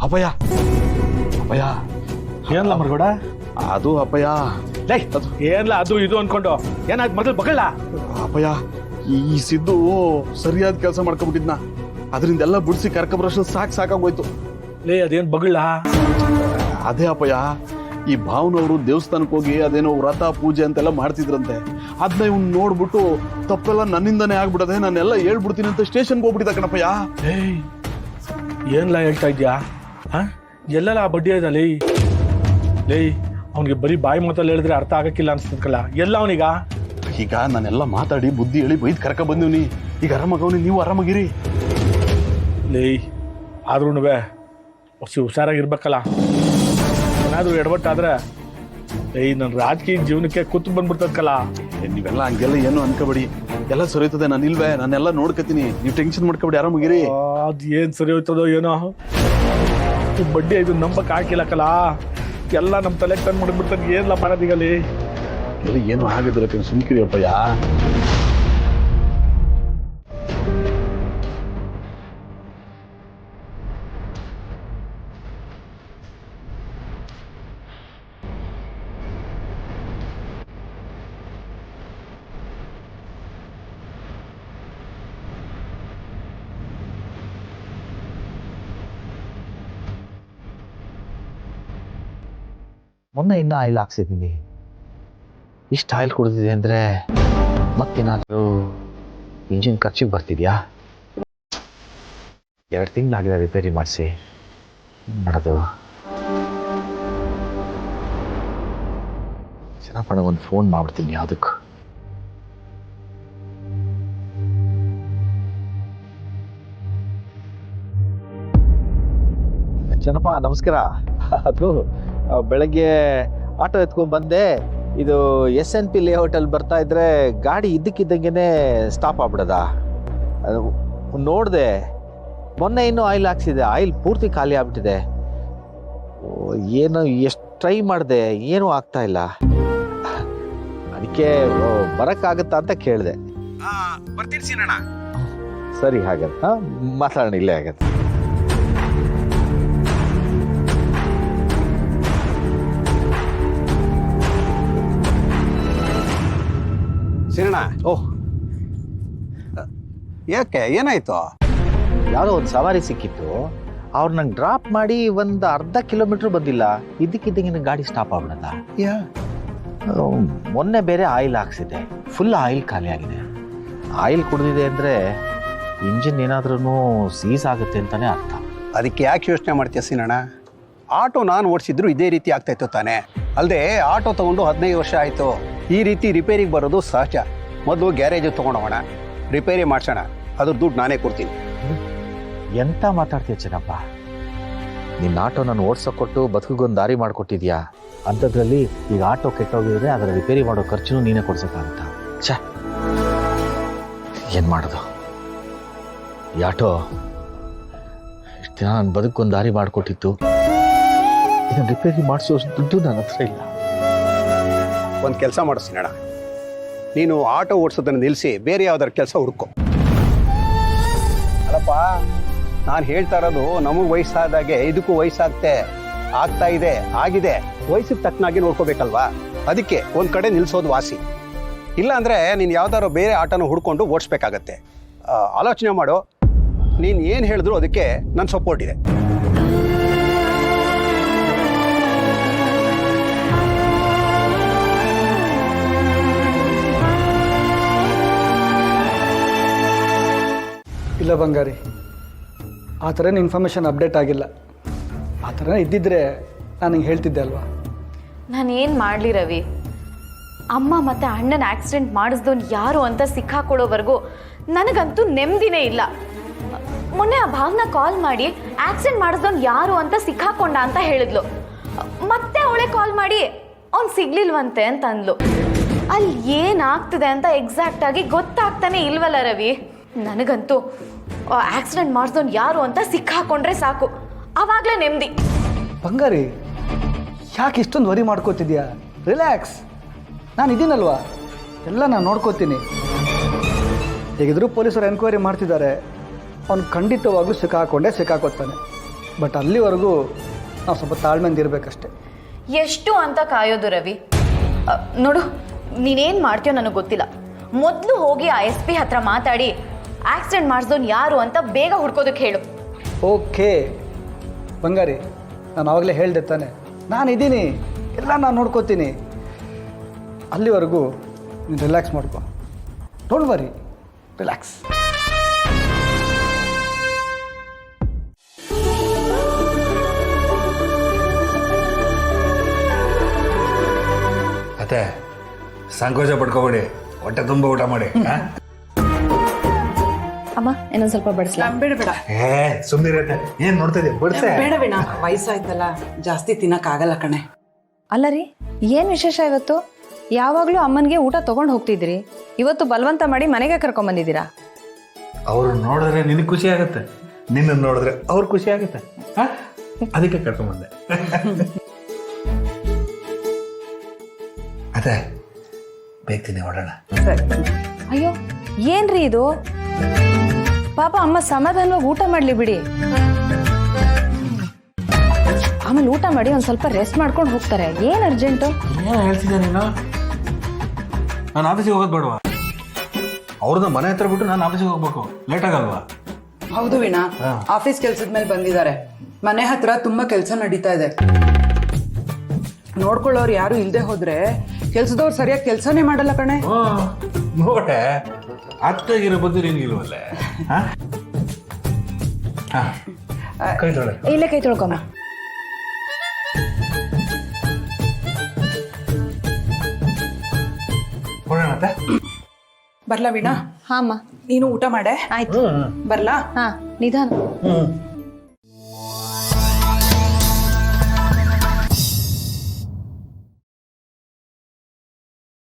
ಅಪ್ಪಯ್ಯ ಅಪ್ಪಯ್ಯ ಏನಲ್ಲ ಮರ್ಗೋಡ ಅದು ಅಪ್ಪಯ್ಯ ಏನಲ್ಲ ಅದು ಇದು ಅನ್ಕೊಂಡು ಏನಾಯ್ತು ಮೊದಲು ಬಗಲ್ಲ ಅಪ್ಪಯ್ಯ ಈ ಸಿದ್ದು ಸರಿಯಾದ ಕೆಲಸ ಮಾಡ್ಕೊಂಡ್ಬಿಟ್ಟಿದ್ನ ಅದರಿಂದೆಲ್ಲ ಬಿಡಿಸಿ ಕರ್ಕಬರಷ್ಟು ಸಾಕಾಗೋಯ್ತು. ಲೇ ಅದೇನ್ ಬಗಲ್ಲ ಅದೇ ಅಪ್ಪಯ್ಯ, ಈ ಭಾವನವರು ದೇವಸ್ಥಾನಕ್ಕೆ ಹೋಗಿ ಅದೇನೋ ವ್ರತ ಪೂಜೆ ಅಂತೆಲ್ಲ ಮಾಡ್ತಿದ್ರಂತೆ. ಅದನ್ನ ಇವ್ನು ನೋಡ್ಬಿಟ್ಟು ತಪ್ಪೆಲ್ಲ ನನ್ನಿಂದನೇ ಆಗ್ಬಿಡದೆ, ನಾನೆಲ್ಲ ಹೇಳ್ಬಿಡ್ತೀನಿ ಅಂತ ಸ್ಟೇಷನ್ಗೆ ಹೋಗ್ಬಿಟ್ಟಿದ್ದ ಕಣಪ್ಪಯ್ಯ. ಏಯ್ ಏನ್ಲ ಹೇಳ್ತಾ ಇದ್ಯಾ? ಎಲ್ಲೆಲ್ಲ ಆ ಬಡ್ಡಿ ಇದೆ ಲೇ ಲೇ, ಅವನಿಗೆ ಬರೀ ಬಾಯಿ ಮಾತಲ್ಲಿ ಹೇಳಿದ್ರೆ ಅರ್ಥ ಆಗಕ್ಕಿಲ್ಲ ಅನ್ಸ್ತದಲ್ಲ. ಎಲ್ಲ ಅವನೀಗ ಈಗ ನಾನೆಲ್ಲ ಮಾತಾಡಿ ಬುದ್ಧಿ ಹೇಳಿ ಬೈದ್ ಕರ್ಕ ಬಂದಿವ್ನಿ. ಈಗ ಆರಾಮಾಗವ್ನಿ, ನೀವು ಆರಾಮಾಗಿರಿ. ಲೇ ಆದ್ರೂ ಹುಷಾರಾಗಿರ್ಬೇಕಲ್ಲ. ಏನಾದ್ರೂ ಎಡವಟ್ಟಾದ್ರೆ ನನ್ನ ರಾಜಕೀಯ ಜೀವನಕ್ಕೆ ಕೂತು ಬಂದ್ಬಿಡ್ತದಲ್ಲ. ನೀವೆಲ್ಲ ಹಂಗೆಲ್ಲ ಏನು ಅನ್ಕೋಬೇಡಿ, ಎಲ್ಲ ಸರಿಯೋತದೆ. ನಾನು ಇಲ್ವೇ, ನಾನೆಲ್ಲ ನೋಡ್ಕತೀನಿ, ನೀವು ಟೆನ್ಷನ್ ಮಾಡ್ಕೊಬೇಡಿ, ಆರಾಮಾಗಿರಿ. ಅದ್ ಏನ್ ಸರಿ ಹೋಯ್ತದೋ ಏನೋ, ಬಡ್ಡಿ ಇದು ನಂಬಕ್ ಹಾಕಿಲ್ಲಕ್ಕಲ್ಲ. ಎಲ್ಲ ನಮ್ಮ ತಲೆ ಟನ್ ಮಾಡಿಬಿಡ್ತಾನೆ. ಏನ್ಲ ಮಾಡೋದೀಗಲ್ಲಿ? ಎಲ್ಲ ಏನು ಆಗಿದ್ರೆ ಸುಮ್ಕಿರಿ ಅಪ್ಪಯ್ಯ. ಮೊನ್ನೆ ಇನ್ನೂ ಆಯಿಲ್ ಹಾಕ್ಸಿದ್ದೀನಿ. ಇಷ್ಟು ಆಯಿಲ್ ಕುಡಿದಿದೆ ಅಂದರೆ ಮತ್ತೇನಾದರೂ ಇಂಜಿನ್ ಖರ್ಚಿಗೆ ಬರ್ತಿದ್ಯಾ? 2 ತಿಂಗಳಾಗಿದೆ ರಿಪೇರಿ ಮಾಡಿಸಿ. ಮಾಡೋದು ಚೆನ್ನಪ್ಪಣ ಒಂದು ಫೋನ್ ಮಾಡ್ಬಿಡ್ತೀನಿ ಯಾವುದಕ್ಕೂ. ಚೆನ್ನಪ್ಪ ನಮಸ್ಕಾರ. ಅದು ಬೆಳಗ್ಗೆ ಆಟೋ ಎತ್ಕೊಂಡು ಬಂದೆ. ಇದು SNP ಲೇಔಟಲ್ಲಿ ಬರ್ತಾ ಇದ್ರೆ ಗಾಡಿ ಇದ್ದಕ್ಕಿದ್ದಂಗೆ ಸ್ಟಾಪ್ ಆಗ್ಬಿಡದ. ಅದು ನೋಡಿದೆ, ಮೊನ್ನೆ ಇನ್ನೂ ಆಯಿಲ್ ಹಾಕ್ಸಿದೆ, ಆಯಿಲ್ ಪೂರ್ತಿ ಖಾಲಿ ಆಗ್ಬಿಟ್ಟಿದೆ. ಏನು ಎಷ್ಟು ಟ್ರೈ ಮಾಡಿದೆ, ಏನೂ ಆಗ್ತಾ ಇಲ್ಲ. ಅದಕ್ಕೆ ಬರೋಕ್ಕಾಗತ್ತಾ ಅಂತ ಕೇಳಿದೆ. ಬರ್ತೀನಿ ಸೀನಣ್ಣ. ಸರಿ ಹಾಗತ್ತೆ, ಮಾತಾಡೋಣ ಇಲ್ಲೇ ಆಗತ್ತೆ. ಸಿರಣ, ಓಹ್ ಯಾಕೆ ಏನಾಯ್ತು? ಯಾವುದೋ ಒಂದು ಸವಾರಿ ಸಿಕ್ಕಿತ್ತು, ಅವ್ರು ನಂಗೆ ಡ್ರಾಪ್ ಮಾಡಿ ಒಂದು ಅರ್ಧ ಕಿಲೋಮೀಟ್ರ್ ಬಂದಿಲ್ಲ, ಇದ್ದಕ್ಕಿದ್ದಂಗೆ ಗಾಡಿ ಸ್ಟಾಪ್ ಆಗ್ಬಿಡದ. ಮೊನ್ನೆ ಬೇರೆ ಆಯಿಲ್ ಹಾಕ್ಸಿದೆ, ಫುಲ್ ಆಯಿಲ್ ಖಾಲಿ ಆಗಿದೆ. ಆಯಿಲ್ ಕುಡಿದಿದೆ ಅಂದರೆ ಇಂಜಿನ್ ಏನಾದ್ರೂ ಸೀಸ್ ಆಗುತ್ತೆ ಅಂತಲೇ ಅರ್ಥ. ಅದಕ್ಕೆ ಯಾಕೆ ಯೋಚನೆ ಮಾಡ್ತೀಯ ಸೀನಣ್ಣ? ಆಟೋ ನಾನು ಓಡಿಸಿದ್ರು ಇದೇ ರೀತಿ ಆಗ್ತಾಯಿತ್ತು ತಾನೆ. ಅಲ್ಲದೆ ಆಟೋ ತೊಗೊಂಡು 15 ವರ್ಷ ಆಯಿತು. ಈ ರೀತಿ ರಿಪೇರಿಗೆ ಬರೋದು ಸಹಜ. ಮೊದಲು ಗ್ಯಾರೇಜಿಗೆ ತೊಗೊಂಡೋಗೋಣ, ರಿಪೇರಿ ಮಾಡಿಸೋಣ, ಅದ್ರ ದುಡ್ಡು ನಾನೇ ಕೊಡ್ತೀನಿ. ಎಂತ ಮಾತಾಡ್ತೀಯ ಚೆನ್ನಪ್ಪ? ನಿನ್ನ ಆಟೋ ನಾನು ಓಡಿಸೋಕೊಟ್ಟು ಬದುಕಿಗೊಂದು ದಾರಿ ಮಾಡಿಕೊಟ್ಟಿದ್ಯಾ. ಅಂಥದ್ರಲ್ಲಿ ಈಗ ಆಟೋ ಕೆಟ್ಟೋಗಿದ್ರೆ ಅದರ ರಿಪೇರಿ ಮಾಡೋ ಖರ್ಚು ನೀನೇ ಕೊಡ್ಸೋಕ್ಕಾಗುತ್ತ? ಛೇ, ಏನು ಮಾಡೋದು? ಈ ಆಟೋ ಇಷ್ಟು ದಿನ ನನ್ನ ಬದುಕೊಂದು ದಾರಿ ಮಾಡಿಕೊಟ್ಟಿತ್ತು, ಇದನ್ನು ರಿಪೇರಿ ಮಾಡಿಸೋ ದುಡ್ಡು ನನ್ನ ಹತ್ರ ಇಲ್ಲ. ಒಂದು ಕೆಲಸ ಮಾಡಿಸ್ತೀನಣ್ಣ, ನೀನು ಆಟೋ ಓಡಿಸೋದನ್ನು ನಿಲ್ಲಿಸಿ ಬೇರೆ ಯಾವ್ದಾರು ಕೆಲಸ ಹುಡ್ಕೊ. ಅಲ್ಲಪ್ಪ, ನಾನು ಹೇಳ್ತಾ ಇರೋದು ನಮಗೆ ವಯಸ್ಸಾದಾಗೆ ಇದಕ್ಕೂ ಆಗ್ತಾ ಇದೆ, ಆಗಿದೆ. ವಯಸ್ಸಿಗೆ ತಕ್ಕನಾಗಿ ನೋಡ್ಕೋಬೇಕಲ್ವಾ? ಅದಕ್ಕೆ ಒಂದು ಕಡೆ ನಿಲ್ಲಿಸೋದು ವಾಸಿ. ಇಲ್ಲ ಅಂದರೆ ನೀನು ಯಾವ್ದಾದ್ರು ಬೇರೆ ಆಟೋನ ಹುಡ್ಕೊಂಡು ಓಡಿಸ್ಬೇಕಾಗತ್ತೆ. ಆಲೋಚನೆ ಮಾಡು. ನೀನು ಏನು ಹೇಳಿದ್ರು ಅದಕ್ಕೆ ನನ್ನ ಸಪೋರ್ಟ್ ಇದೆ. ಇಲ್ಲ ಬಂಗಾರಿ, ಆ ಥರನ ಇನ್ಫಾರ್ಮೇಷನ್ ಅಪ್ಡೇಟ್ ಆಗಿಲ್ಲ. ಆ ಥರ ಇದ್ದಿದ್ರೆ ನಾನು ಹಿಂಗೆ ಹೇಳ್ತಿದ್ದೆ ಅಲ್ವಾ? ನಾನೇನು ಮಾಡಲಿ ರವಿ, ಅಮ್ಮ ಮತ್ತು ಅಣ್ಣನ ಆಕ್ಸಿಡೆಂಟ್ ಮಾಡಿಸ್ದವ್ನು ಯಾರು ಅಂತ ಸಿಕ್ಕಾಕೊಳ್ಳೋವರೆಗೂ ನನಗಂತೂ ನೆಮ್ಮದಿನೇ ಇಲ್ಲ. ಮೊನ್ನೆ ಆ ಭಾವನ ಕಾಲ್ ಮಾಡಿ ಆಕ್ಸಿಡೆಂಟ್ ಮಾಡಿಸ್ದವ್ನು ಯಾರು ಅಂತ ಸಿಕ್ಕಾಕೊಂಡ ಅಂತ ಹೇಳಿದ್ಲು. ಮತ್ತೆ ಅವಳೇ ಕಾಲ್ ಮಾಡಿ ಅವ್ನು ಸಿಗ್ಲಿಲ್ವಂತೆ ಅಂತ ಅಂದ್ಲು. ಅಲ್ಲಿ ಏನಾಗ್ತಿದೆ ಅಂತ ಎಕ್ಸಾಕ್ಟಾಗಿ ಗೊತ್ತಾಗ್ತಾನೆ ಇಲ್ವಲ್ಲ ರವಿ. ನನಗಂತೂ ಆಕ್ಸಿಡೆಂಟ್ ಮಾಡಿಸ್ದವ್ನು ಯಾರು ಅಂತ ಸಿಕ್ಕಾಕೊಂಡ್ರೆ ಸಾಕು, ಆವಾಗಲೇ ನೆಮ್ಮದಿ. ಬಂಗಾರಿ, ಯಾಕೆ ಇಷ್ಟೊಂದು ವರಿ ಮಾಡ್ಕೋತಿದ್ಯಾ? ರಿಲ್ಯಾಕ್ಸ್, ನಾನು ಇದೀನಲ್ವಾ, ಎಲ್ಲ ನಾನು ನೋಡ್ಕೋತೀನಿ. ಹೇಗಿದ್ರು ಪೊಲೀಸರು ಎನ್ಕ್ವೈರಿ ಮಾಡ್ತಿದ್ದಾರೆ, ಅವ್ನು ಖಂಡಿತವಾಗ್ಲೂ ಸಿಕ್ಕಾಕೋತಾನೆ. ಬಟ್ ಅಲ್ಲಿವರೆಗೂ ನಾವು ಸ್ವಲ್ಪ ತಾಳ್ಮೆಯಿಂದ ಇರಬೇಕಷ್ಟೆ. ಎಷ್ಟು ಅಂತ ಕಾಯೋದು ರವಿ? ನೋಡು, ನೀನೇನು ಮಾಡ್ತೀಯೋ ನನಗೆ ಗೊತ್ತಿಲ್ಲ. ಮೊದಲು ಹೋಗಿ ಆ SP ಹತ್ರ ಮಾತಾಡಿ ಆಕ್ಸಿಡೆಂಟ್ ಮಾಡಿಸ್ದೋನು ಯಾರು ಅಂತ ಬೇಗ ಹುಡ್ಕೋದಕ್ಕೆ ಹೇಳು. ಓಕೆ ಬಂಗಾರಿ, ನಾನು ಆವಾಗಲೇ ಹೇಳಿದೆ ತಾನೆ, ನಾನಿದ್ದೀನಿ, ಎಲ್ಲ ನಾನು ನೋಡ್ಕೋತೀನಿ. ಅಲ್ಲಿವರೆಗೂ ನೀನು ರಿಲ್ಯಾಕ್ಸ್ ಮಾಡ್ಕೊ. Don't worry, relax. ಅತ್ತೆ ಸಂಕೋಚ ಪಡ್ಕೋಬೇಡಿ, ಹೊಟ್ಟೆ ತುಂಬ ಊಟ ಮಾಡಿ. ಅಮ್ಮ ಇನ್ನೊಂದು ಸ್ವಲ್ಪ ಬಡಿಸ್ಲಾ? ಬೇಡ ಬೇಡ ಏ ಸುಮ್ಮನಿರತ್ತೆ, ಏನ್ ನೋಡ್ತಾ ಇದೀಯ? ಬಡ್ಸೆ. ಬೇಡ ಬೇಡ, ವಯಸ್ಸಾಯ್ತಲ್ಲ, ಜಾಸ್ತಿ ತಿನ್ನಕ್ಕಾಗಲ್ಲ ಕಣೆ. ಅಲ್ಲ ರೀ, ಏನು ವಿಶೇಷ ಇವತ್ತು? ಯಾವಾಗಲೂ ಅಮ್ಮನಿಗೆ ಊಟ ತೊಗೊಂಡು ಹೋಗ್ತಿದ್ರಿ, ಇವತ್ತು ಬಲವಂತ ಮಾಡಿ ಮನೆಗೆ ಕರ್ಕೊಂಬಂದಿದ್ದೀರಾ? ಅವ್ರು ನೋಡಿದ್ರೆ ನಿನಗೆ ಖುಷಿ ಆಗುತ್ತೆ, ನಿನ್ನ ನೋಡಿದ್ರೆ ಅವ್ರು ಖುಷಿ ಆಗುತ್ತೆ, ಅದಕ್ಕೆ ಕರ್ಕೊಂಬಂದೆ. ಅದೇ ಬೇಕ್ತೀನಿ, ಹೊಡೋಣ. ಅಯ್ಯೋ ಏನ್ರಿ ಇದು? ಪಾಪ ಅಮ್ಮ ಸಮಾಧಾನವಾಗಿ ಊಟ ಮಾಡಲಿ ಬಿಡಿ. ಆಮೇಲೆ ಊಟ ಮಾಡಿ ಒಂದು ಸ್ವಲ್ಪ ರೆಸ್ಟ್ ಮಾಡ್ಕೊಂಡು ಹೋಗ್ತಾರೆ. ಏನು ಅರ್ಜೆಂಟು? ಏನು ಹೇಳ್ತಿದ್ದೆ ನೀನು? ನಾನು ಆಫೀಸಿಗೆ ಹೋಗೋದು ಬೇಡವಾ? ಅವ್ರದ್ದು ಮನೆ ಹತ್ರ ಬಿಟ್ಟು ನಾನು ಆಫೀಸಿಗೆ ಹೋಗ್ಬೇಕು, ಲೇಟ್ ಆಗಲ್ವಾ? ಹೌದು ವೀಣಾ, ಆಫೀಸ್ ಕೆಲ್ಸದ ಮೇಲೆ ಬಂದಿದ್ದಾರೆ. ಮನೆ ಹತ್ರ ತುಂಬಾ ಕೆಲಸ ನಡೀತಾ ಇದೆ. ನೋಡ್ಕೊಳ್ಳೋರು ಯಾರು ಇಲ್ದೆ ಹೋದ್ರೆ ಕೆಲ್ಸದವ್ರು ಸರಿಯಾಗಿ ಕೆಲಸನೇ ಮಾಡಲ್ಲ ಕಣೆ. ನೋಡೆ, ಅತ್ತಾಗಿರೋ ಬದ್ದು ನಿನ್ಗಿಲ್ವಲ್ಲೇ? ಕೈ ತೊಳೆ. ಇಲ್ಲೇ ಕೈ ತೊಳ್ಕೊಮ್ಮ. ಹೊಡೋಣತ್ತೆ. ಬರ್ಲಾ ವೀಣಾ? ಹಾಂ ಅಮ್ಮ, ನೀನು ಊಟ ಮಾಡೆ. ಆಯ್ತು. ಬರ್ಲಾ? ಹಾಂ, ನಿಧಾನ.